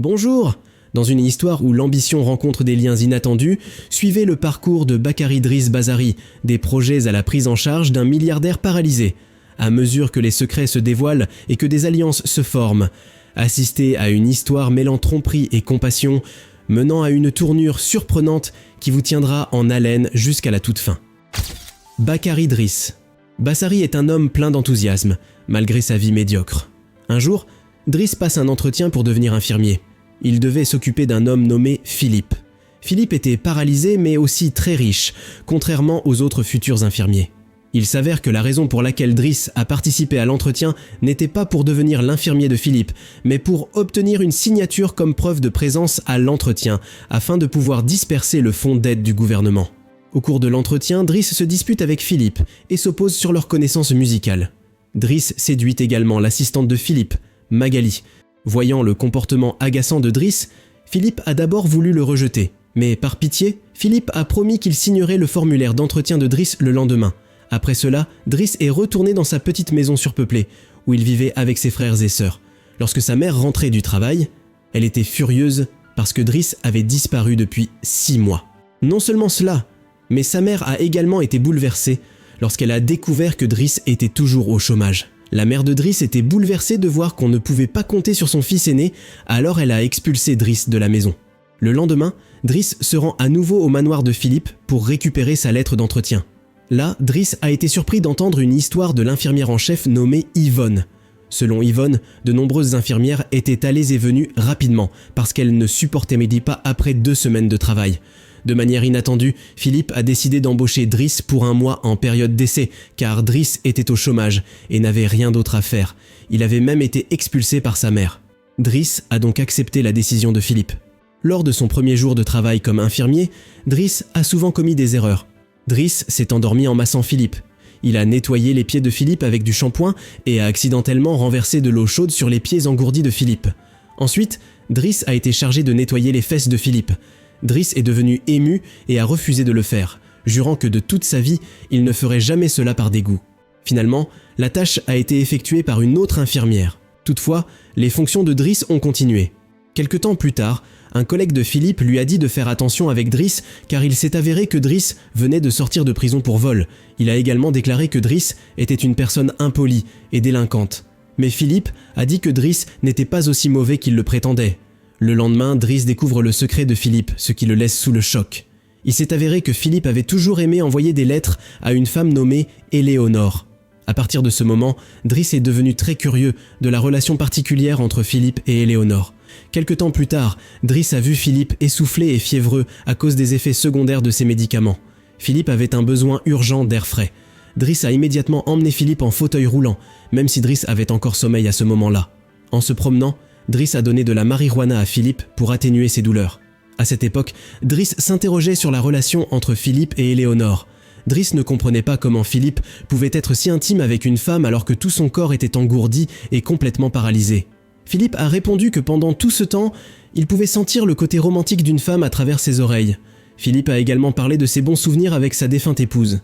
Bonjour! Dans une histoire où l'ambition rencontre des liens inattendus, suivez le parcours de Bakary Driss Bazari, des projets à la prise en charge d'un milliardaire paralysé. À mesure que les secrets se dévoilent et que des alliances se forment, assistez à une histoire mêlant tromperie et compassion, menant à une tournure surprenante qui vous tiendra en haleine jusqu'à la toute fin. Bakary Driss. Bazari est un homme plein d'enthousiasme, malgré sa vie médiocre. Un jour, Driss passe un entretien pour devenir infirmier. Il devait s'occuper d'un homme nommé Philippe. Philippe était paralysé mais aussi très riche, contrairement aux autres futurs infirmiers. Il s'avère que la raison pour laquelle Driss a participé à l'entretien n'était pas pour devenir l'infirmier de Philippe, mais pour obtenir une signature comme preuve de présence à l'entretien, afin de pouvoir disperser le fonds d'aide du gouvernement. Au cours de l'entretien, Driss se dispute avec Philippe et s'oppose sur leurs connaissances musicales. Driss séduit également l'assistante de Philippe, Magali. Voyant le comportement agaçant de Driss, Philippe a d'abord voulu le rejeter. Mais par pitié, Philippe a promis qu'il signerait le formulaire d'entretien de Driss le lendemain. Après cela, Driss est retourné dans sa petite maison surpeuplée, où il vivait avec ses frères et sœurs. Lorsque sa mère rentrait du travail, elle était furieuse parce que Driss avait disparu depuis 6 mois. Non seulement cela, mais sa mère a également été bouleversée lorsqu'elle a découvert que Driss était toujours au chômage. La mère de Driss était bouleversée de voir qu'on ne pouvait pas compter sur son fils aîné, alors elle a expulsé Driss de la maison. Le lendemain, Driss se rend à nouveau au manoir de Philippe pour récupérer sa lettre d'entretien. Là, Driss a été surpris d'entendre une histoire de l'infirmière en chef nommée Yvonne. Selon Yvonne, de nombreuses infirmières étaient allées et venues rapidement parce qu'elles ne supportaient pas après 2 semaines de travail. De manière inattendue, Philippe a décidé d'embaucher Driss pour 1 mois en période d'essai, car Driss était au chômage et n'avait rien d'autre à faire. Il avait même été expulsé par sa mère. Driss a donc accepté la décision de Philippe. Lors de son premier jour de travail comme infirmier, Driss a souvent commis des erreurs. Driss s'est endormi en massant Philippe. Il a nettoyé les pieds de Philippe avec du shampoing et a accidentellement renversé de l'eau chaude sur les pieds engourdis de Philippe. Ensuite, Driss a été chargé de nettoyer les fesses de Philippe. Driss est devenu ému et a refusé de le faire, jurant que de toute sa vie, il ne ferait jamais cela par dégoût. Finalement, la tâche a été effectuée par une autre infirmière. Toutefois, les fonctions de Driss ont continué. Quelque temps plus tard, un collègue de Philippe lui a dit de faire attention avec Driss car il s'est avéré que Driss venait de sortir de prison pour vol. Il a également déclaré que Driss était une personne impolie et délinquante. Mais Philippe a dit que Driss n'était pas aussi mauvais qu'il le prétendait. Le lendemain, Driss découvre le secret de Philippe, ce qui le laisse sous le choc. Il s'est avéré que Philippe avait toujours aimé envoyer des lettres à une femme nommée Éléonore. À partir de ce moment, Driss est devenu très curieux de la relation particulière entre Philippe et Éléonore. Quelque temps plus tard, Driss a vu Philippe essoufflé et fiévreux à cause des effets secondaires de ses médicaments. Philippe avait un besoin urgent d'air frais. Driss a immédiatement emmené Philippe en fauteuil roulant, même si Driss avait encore sommeil à ce moment-là. En se promenant, Driss a donné de la marijuana à Philippe pour atténuer ses douleurs. À cette époque, Driss s'interrogeait sur la relation entre Philippe et Éléonore. Driss ne comprenait pas comment Philippe pouvait être si intime avec une femme alors que tout son corps était engourdi et complètement paralysé. Philippe a répondu que pendant tout ce temps, il pouvait sentir le côté romantique d'une femme à travers ses oreilles. Philippe a également parlé de ses bons souvenirs avec sa défunte épouse.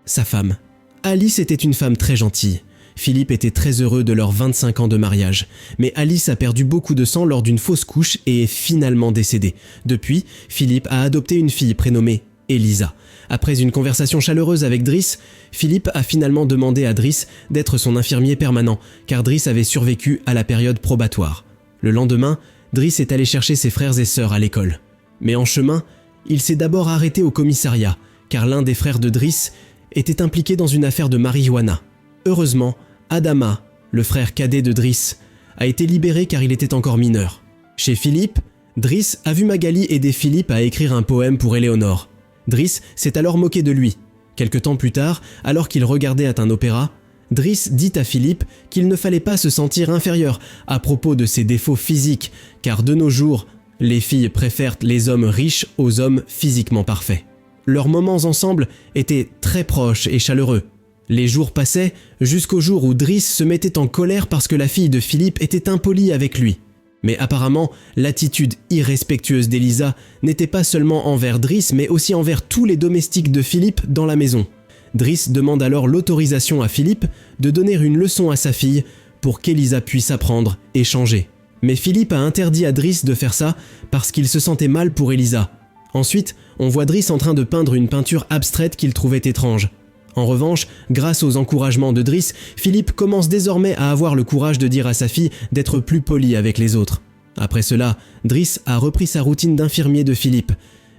Sa femme. Alice était une femme très gentille. Philippe était très heureux de leurs 25 ans de mariage. Mais Alice a perdu beaucoup de sang lors d'une fausse couche et est finalement décédée. Depuis, Philippe a adopté une fille prénommée Elisa. Après une conversation chaleureuse avec Driss, Philippe a finalement demandé à Driss d'être son infirmier permanent, car Driss avait survécu à la période probatoire. Le lendemain, Driss est allé chercher ses frères et sœurs à l'école. Mais en chemin, il s'est d'abord arrêté au commissariat, car l'un des frères de Driss était impliqué dans une affaire de marijuana. Heureusement, Adama, le frère cadet de Driss, a été libéré car il était encore mineur. Chez Philippe, Driss a vu Magali aider Philippe à écrire un poème pour Éléonore. Driss s'est alors moqué de lui. Quelque temps plus tard, alors qu'il regardait un opéra, Driss dit à Philippe qu'il ne fallait pas se sentir inférieur à propos de ses défauts physiques, car de nos jours, les filles préfèrent les hommes riches aux hommes physiquement parfaits. Leurs moments ensemble étaient très proches et chaleureux. Les jours passaient jusqu'au jour où Driss se mettait en colère parce que la fille de Philippe était impolie avec lui. Mais apparemment, l'attitude irrespectueuse d'Elisa n'était pas seulement envers Driss, mais aussi envers tous les domestiques de Philippe dans la maison. Driss demande alors l'autorisation à Philippe de donner une leçon à sa fille pour qu'Elisa puisse apprendre et changer. Mais Philippe a interdit à Driss de faire ça parce qu'il se sentait mal pour Elisa. Ensuite, on voit Driss en train de peindre une peinture abstraite qu'il trouvait étrange. En revanche, grâce aux encouragements de Driss, Philippe commence désormais à avoir le courage de dire à sa fille d'être plus poli avec les autres. Après cela, Driss a repris sa routine d'infirmier de Philippe.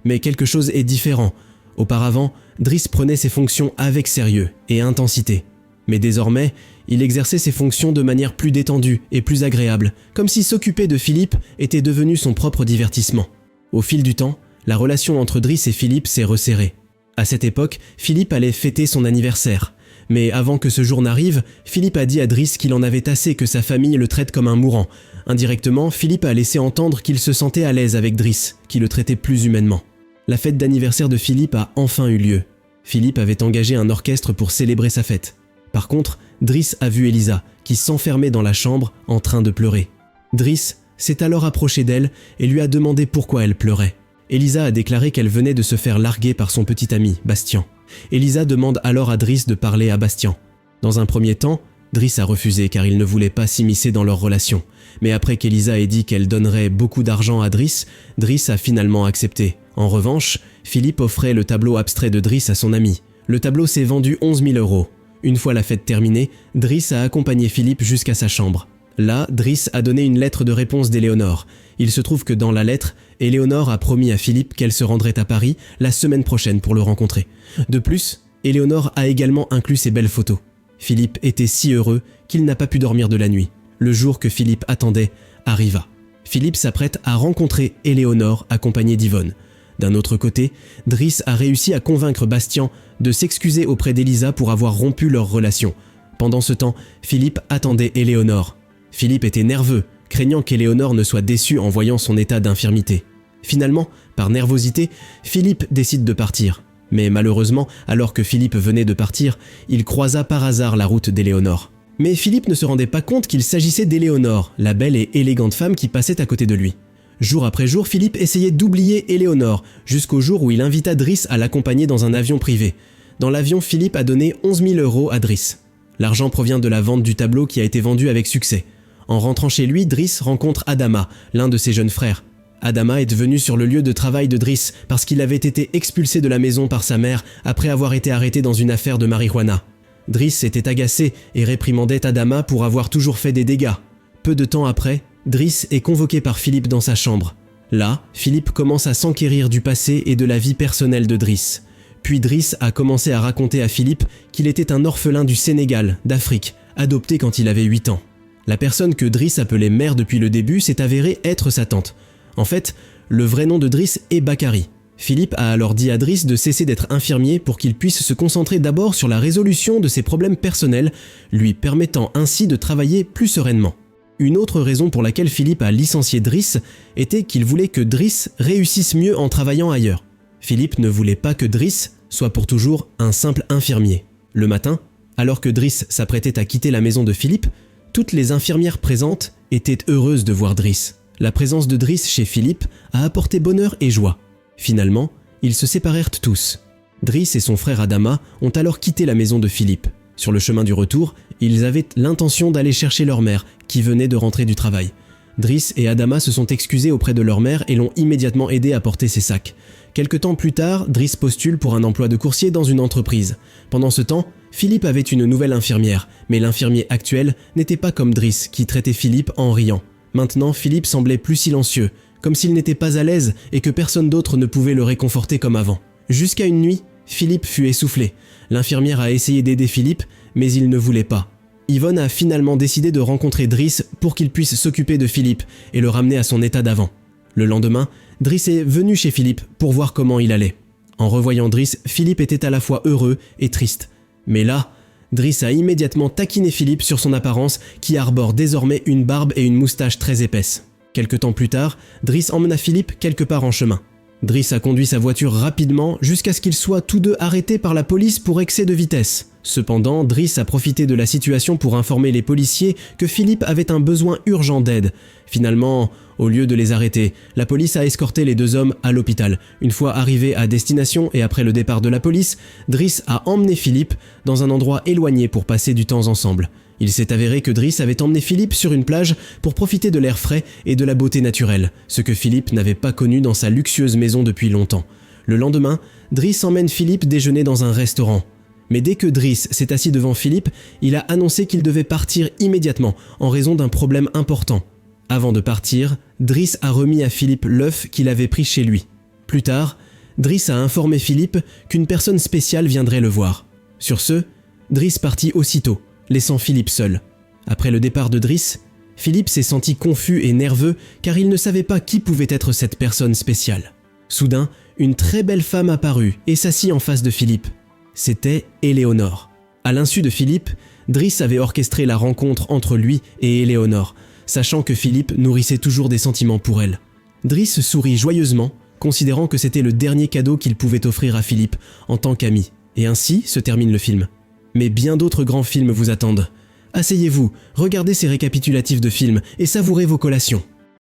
Mais quelque chose est différent. Auparavant, Driss prenait ses fonctions avec sérieux et intensité. Mais désormais, il exerçait ses fonctions de manière plus détendue et plus agréable, comme si s'occuper de Philippe était devenu son propre divertissement. Au fil du temps, la relation entre Driss et Philippe s'est resserrée. À cette époque, Philippe allait fêter son anniversaire. Mais avant que ce jour n'arrive, Philippe a dit à Driss qu'il en avait assez que sa famille le traite comme un mourant. Indirectement, Philippe a laissé entendre qu'il se sentait à l'aise avec Driss, qui le traitait plus humainement. La fête d'anniversaire de Philippe a enfin eu lieu. Philippe avait engagé un orchestre pour célébrer sa fête. Par contre, Driss a vu Elisa, qui s'enfermait dans la chambre en train de pleurer. Driss s'est alors approché d'elle et lui a demandé pourquoi elle pleurait. Elisa a déclaré qu'elle venait de se faire larguer par son petit ami, Bastien. Elisa demande alors à Driss de parler à Bastien. Dans un premier temps, Driss a refusé car il ne voulait pas s'immiscer dans leur relation. Mais après qu'Elisa ait dit qu'elle donnerait beaucoup d'argent à Driss, Driss a finalement accepté. En revanche, Philippe offrait le tableau abstrait de Driss à son ami. Le tableau s'est vendu 11 000 €. Une fois la fête terminée, Driss a accompagné Philippe jusqu'à sa chambre. Là, Driss a donné une lettre de réponse d'Éléonore. Il se trouve que dans la lettre, Éléonore a promis à Philippe qu'elle se rendrait à Paris la semaine prochaine pour le rencontrer. De plus, Éléonore a également inclus ses belles photos. Philippe était si heureux qu'il n'a pas pu dormir de la nuit. Le jour que Philippe attendait arriva. Philippe s'apprête à rencontrer Éléonore accompagnée d'Yvonne. D'un autre côté, Driss a réussi à convaincre Bastien de s'excuser auprès d'Elisa pour avoir rompu leur relation. Pendant ce temps, Philippe attendait Éléonore. Philippe était nerveux, craignant qu'Éléonore ne soit déçue en voyant son état d'infirmité. Finalement, par nervosité, Philippe décide de partir. Mais malheureusement, alors que Philippe venait de partir, il croisa par hasard la route d'Éléonore. Mais Philippe ne se rendait pas compte qu'il s'agissait d'Éléonore, la belle et élégante femme qui passait à côté de lui. Jour après jour, Philippe essayait d'oublier Éléonore, jusqu'au jour où il invita Driss à l'accompagner dans un avion privé. Dans l'avion, Philippe a donné 11 000 € à Driss. L'argent provient de la vente du tableau qui a été vendu avec succès. En rentrant chez lui, Driss rencontre Adama, l'un de ses jeunes frères. Adama est venu sur le lieu de travail de Driss parce qu'il avait été expulsé de la maison par sa mère après avoir été arrêté dans une affaire de marijuana. Driss était agacé et réprimandait Adama pour avoir toujours fait des dégâts. Peu de temps après, Driss est convoqué par Philippe dans sa chambre. Là, Philippe commence à s'enquérir du passé et de la vie personnelle de Driss. Puis Driss a commencé à raconter à Philippe qu'il était un orphelin du Sénégal, d'Afrique, adopté quand il avait 8 ans. La personne que Driss appelait mère depuis le début s'est avérée être sa tante. En fait, le vrai nom de Driss est Bakary. Philippe a alors dit à Driss de cesser d'être infirmier pour qu'il puisse se concentrer d'abord sur la résolution de ses problèmes personnels, lui permettant ainsi de travailler plus sereinement. Une autre raison pour laquelle Philippe a licencié Driss était qu'il voulait que Driss réussisse mieux en travaillant ailleurs. Philippe ne voulait pas que Driss soit pour toujours un simple infirmier. Le matin, alors que Driss s'apprêtait à quitter la maison de Philippe, toutes les infirmières présentes étaient heureuses de voir Driss. La présence de Driss chez Philippe a apporté bonheur et joie. Finalement, ils se séparèrent tous. Driss et son frère Adama ont alors quitté la maison de Philippe. Sur le chemin du retour, ils avaient l'intention d'aller chercher leur mère, qui venait de rentrer du travail. Driss et Adama se sont excusés auprès de leur mère et l'ont immédiatement aidé à porter ses sacs. Quelque temps plus tard, Driss postule pour un emploi de coursier dans une entreprise. Pendant ce temps, Philippe avait une nouvelle infirmière, mais l'infirmier actuel n'était pas comme Driss, qui traitait Philippe en riant. Maintenant, Philippe semblait plus silencieux, comme s'il n'était pas à l'aise et que personne d'autre ne pouvait le réconforter comme avant. Jusqu'à une nuit, Philippe fut essoufflé. L'infirmière a essayé d'aider Philippe, mais il ne voulait pas. Yvonne a finalement décidé de rencontrer Driss pour qu'il puisse s'occuper de Philippe et le ramener à son état d'avant. Le lendemain, Driss est venu chez Philippe pour voir comment il allait. En revoyant Driss, Philippe était à la fois heureux et triste. Mais là, Driss a immédiatement taquiné Philippe sur son apparence qui arbore désormais une barbe et une moustache très épaisse. Quelque temps plus tard, Driss emmena Philippe quelque part en chemin. Driss a conduit sa voiture rapidement jusqu'à ce qu'ils soient tous deux arrêtés par la police pour excès de vitesse. Cependant, Driss a profité de la situation pour informer les policiers que Philippe avait un besoin urgent d'aide. Finalement, au lieu de les arrêter, la police a escorté les deux hommes à l'hôpital. Une fois arrivés à destination et après le départ de la police, Driss a emmené Philippe dans un endroit éloigné pour passer du temps ensemble. Il s'est avéré que Driss avait emmené Philippe sur une plage pour profiter de l'air frais et de la beauté naturelle, ce que Philippe n'avait pas connu dans sa luxueuse maison depuis longtemps. Le lendemain, Driss emmène Philippe déjeuner dans un restaurant. Mais dès que Driss s'est assis devant Philippe, il a annoncé qu'il devait partir immédiatement en raison d'un problème important. Avant de partir, Driss a remis à Philippe l'œuf qu'il avait pris chez lui. Plus tard, Driss a informé Philippe qu'une personne spéciale viendrait le voir. Sur ce, Driss partit aussitôt, laissant Philippe seul. Après le départ de Driss, Philippe s'est senti confus et nerveux car il ne savait pas qui pouvait être cette personne spéciale. Soudain, une très belle femme apparut et s'assit en face de Philippe. C'était Éléonore. À l'insu de Philippe, Driss avait orchestré la rencontre entre lui et Éléonore, sachant que Philippe nourrissait toujours des sentiments pour elle. Driss sourit joyeusement, considérant que c'était le dernier cadeau qu'il pouvait offrir à Philippe en tant qu'ami. Et ainsi se termine le film. Mais bien d'autres grands films vous attendent. Asseyez-vous, regardez ces récapitulatifs de films et savourez vos collations.